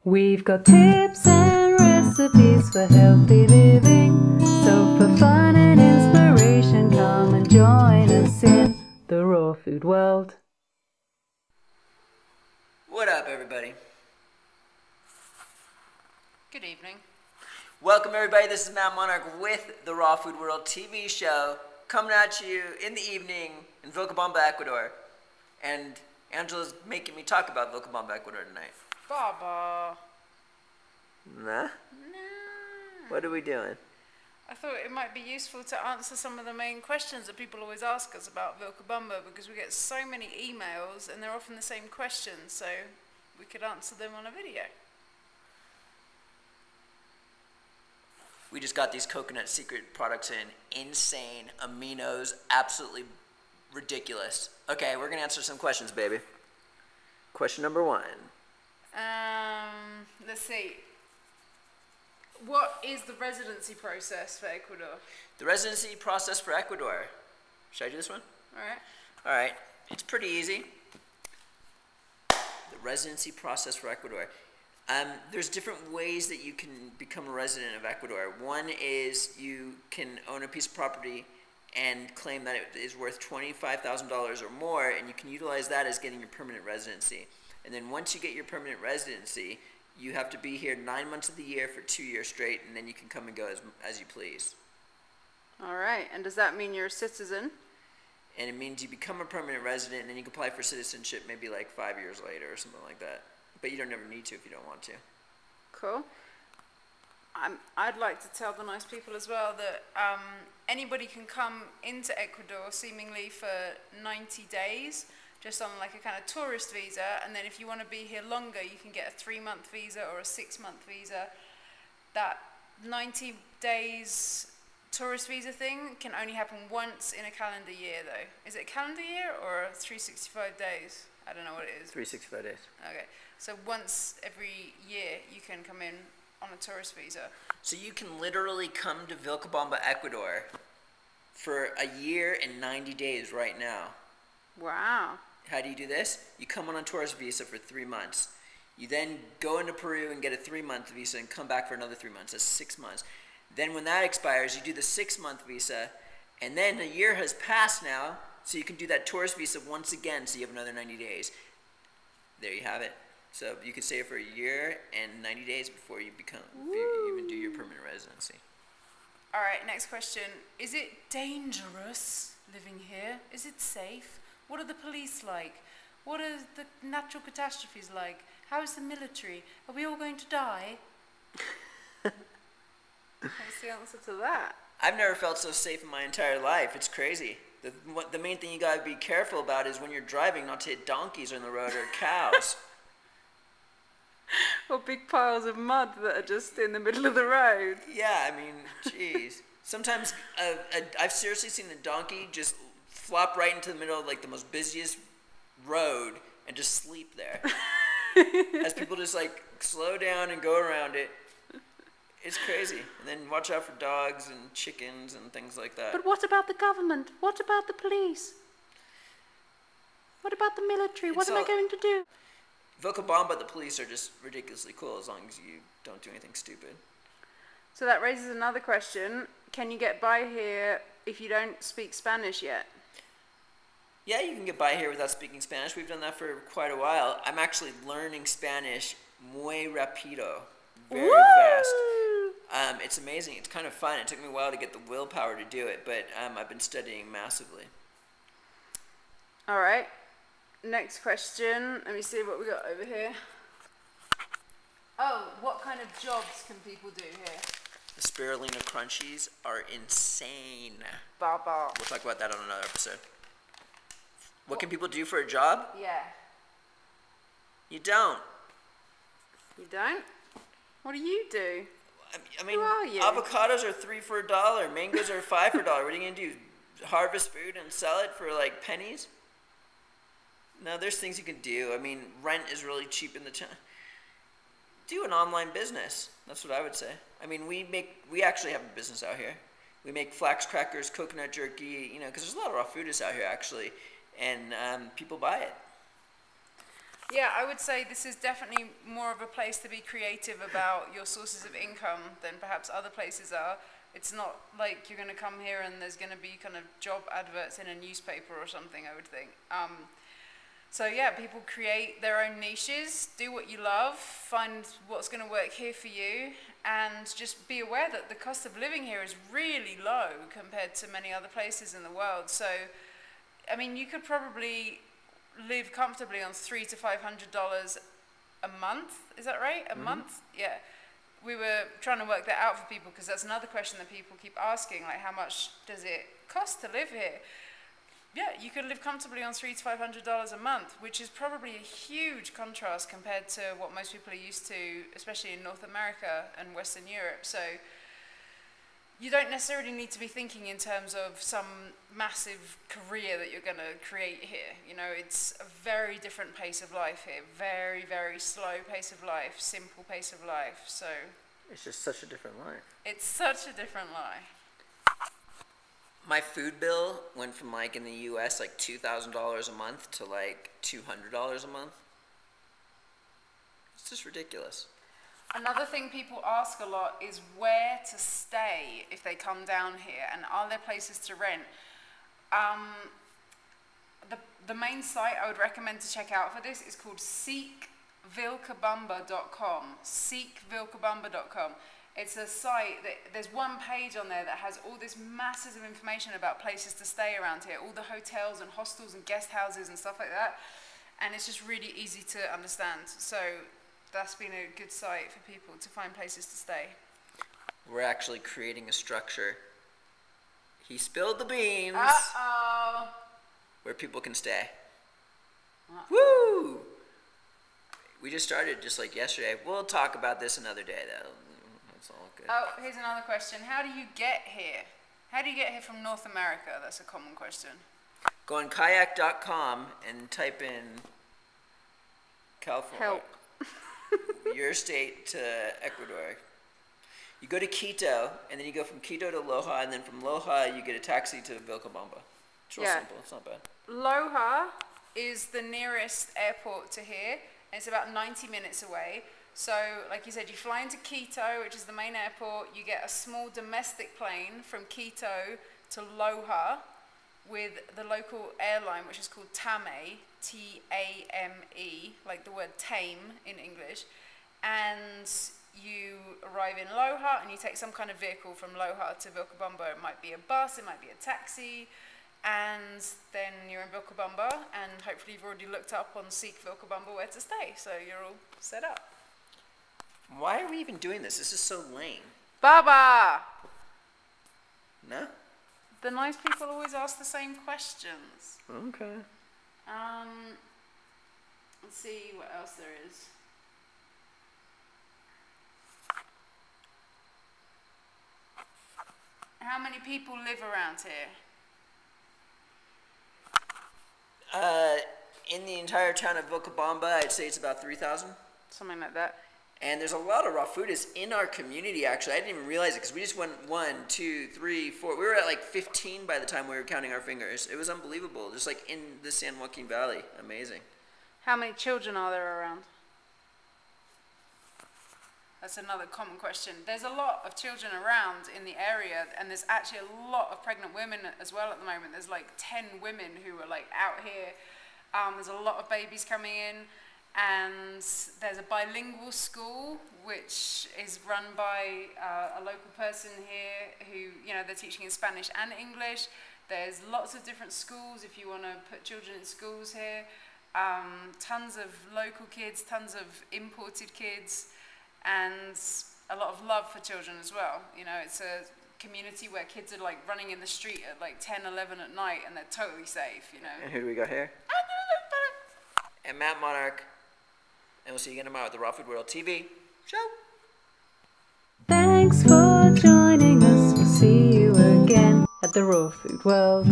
We've got tips and recipes for healthy living. So for fun and inspiration, come and join us in the raw food world. What up, everybody? Good evening. Welcome, everybody. This is Matt Monarch with the Raw Food World TV show, coming at you in the evening in Vilcabamba, Ecuador. And Angela's making me talk about Vilcabamba, Ecuador tonight. Baba. Nah? Nah. What are we doing? I thought it might be useful to answer some of the main questions that people always ask us about Vilcabamba, because we get so many emails and they're often the same questions, so we could answer them on a video. We just got these coconut secret products in. Insane. Aminos. Absolutely ridiculous. Okay, we're going to answer some questions, baby. Question number 1. Let's see. What is the residency process for Ecuador? The residency process for Ecuador. Should I do this one? Alright. Alright. It's pretty easy. The residency process for Ecuador. There's different ways that you can become a resident of Ecuador. One is you can own a piece of property and claim that it is worth $25,000 or more, and you can utilize that as getting your permanent residency. And then once you get your permanent residency, you have to be here 9 months of the year for 2 years straight, and then you can come and go as you please. Alright, and does that mean you're a citizen? And it means you become a permanent resident, and then you can apply for citizenship maybe like 5 years later or something like that. But you don't ever need to if you don't want to. Cool. I'd like to tell the nice people as well that anybody can come into Ecuador seemingly for 90 days, just on like a kind of tourist visa, and then if you want to be here longer, you can get a 3-month visa or a 6-month visa. That 90 days tourist visa thing can only happen once in a calendar year, though. Is it a calendar year or 365 days? I don't know what it is. 365 days. Okay, so once every year you can come in on a tourist visa. So you can literally come to Vilcabamba, Ecuador for a year and 90 days right now. Wow. How do you do this? You come on a tourist visa for 3 months. You then go into Peru and get a 3-month visa and come back for another 3 months. That's 6 months. Then when that expires, you do the 6-month visa, and then a year has passed now, so you can do that tourist visa once again, so you have another 90 days. There you have it. So you can stay here for a year and 90 days before you even do your permanent residency. All right, next question. Is it dangerous living here? Is it safe? What are the police like? What are the natural catastrophes like? How is the military? Are we all going to die? What's the answer to that? I've never felt so safe in my entire life. It's crazy. The main thing you gotta be careful about is when you're driving, not to hit donkeys on the road or cows. Or big piles of mud that are just in the middle of the road. Yeah, I mean, jeez. Sometimes I've seriously seen a donkey just flop right into the middle of like the most busiest road and just sleep there. As people just like slow down and go around it. It's crazy. And then watch out for dogs and chickens and things like that. But what about the government? What about the police? What about the military? What am I going to do? Vilcabamba, the police are just ridiculously cool as long as you don't do anything stupid. So that raises another question. Can you get by here if you don't speak Spanish yet? Yeah, you can get by here without speaking Spanish. We've done that for quite a while. I'm actually learning Spanish muy rapido, very fast. It's amazing. It's kind of fun. It took me a while to get the willpower to do it, but I've been studying massively. All right. Next question. Let me see what we got over here. Oh, what kind of jobs can people do here? The spirulina crunchies are insane. Baba. We'll talk about that on another episode. What can people do for a job? Yeah. You don't. You don't? What do you do? I mean, Who are you? avocados are 3 for $1. Mangoes are 5 for $1. What are you gonna do? Harvest food and sell it for like pennies? No, there's things you can do. I mean, rent is really cheap in the town. Do an online business. That's what I would say. I mean, we actually have a business out here. We make flax crackers, coconut jerky, you know, because there's a lot of raw foodists out here actually, and people buy it. Yeah, I would say this is definitely more of a place to be creative about your sources of income than perhaps other places are. It's not like you're going to come here and there's going to be kind of job adverts in a newspaper or something, I would think. So yeah, people create their own niches, do what you love, find what's going to work here for you, and just be aware that the cost of living here is really low compared to many other places in the world. So, I mean, you could probably live comfortably on $300 to $500 a month. Is that right? A month? Yeah. We were trying to work that out for people because that's another question that people keep asking, like how much does it cost to live here? Yeah, you could live comfortably on $300 to $500 a month, which is probably a huge contrast compared to what most people are used to, especially in North America and Western Europe. So you don't necessarily need to be thinking in terms of some massive career that you're going to create here. You know, it's a very different pace of life here. Very, very slow pace of life, simple pace of life. So It's just such a different life. it's such a different life. My food bill went from like in the US like $2,000 a month to like $200 a month. It's just ridiculous. Another thing people ask a lot is where to stay if they come down here, and are there places to rent? The main site I would recommend to check out for this is called seekvilcabamba.com. Seekvilcabamba.com. It's a site that there's one page on there that has all this masses of information about places to stay around here, all the hotels and hostels and guest houses and stuff like that, and it's just really easy to understand. So that's been a good site for people to find places to stay. We're actually creating a structure. He spilled the beans. Uh-oh. Where people can stay. Uh-oh. Woo! We just started just like yesterday. We'll talk about this another day though. That's all good. Oh, here's another question. How do you get here? How do you get here from North America? That's a common question. Go on kayak.com and type in California. Help. Your state to Ecuador. You go to Quito, and then you go from Quito to Loja, and then from Loja you get a taxi to Vilcabamba. It's real simple. It's not bad. Loja is the nearest airport to here, and it's about 90 minutes away. So, like you said, you fly into Quito, which is the main airport. You get a small domestic plane from Quito to Loja with the local airline, which is called TAME, T-A-M-E, like the word tame in English. And you arrive in Loja, and you take some kind of vehicle from Loja to Vilcabamba. It might be a bus, it might be a taxi, and then you're in Vilcabamba, and hopefully you've already looked up on Seek Vilcabamba where to stay, so you're all set up. Why are we even doing this? This is so lame. Baba! No? The nice people always ask the same questions. Okay. Let's see what else there is. How many people live around here? In the entire town of Vilcabamba, I'd say it's about 3,000. Something like that. And there's a lot of raw food is in our community, actually. I didn't even realize it because we just went 1, 2, 3, 4. We were at like 15 by the time we were counting our fingers. It was unbelievable, just like in the San Joaquin Valley. Amazing. How many children are there around? That's another common question. There's a lot of children around in the area, and there's actually a lot of pregnant women as well at the moment. There's like 10 women who are like out here. There's a lot of babies coming in, and there's a bilingual school which is run by a local person here who, you know, they're teaching in Spanish and English. There's lots of different schools if you want to put children in schools here. Tons of local kids, tons of imported kids, and a lot of love for children as well. You know, it's a community where kids are like running in the street at like 10, 11 at night, and they're totally safe, you know. And who do we got here? And Matt Monarch. And we'll see you again tomorrow at the Raw Food World TV show. Thanks for joining us. We'll see you again at the Raw Food World.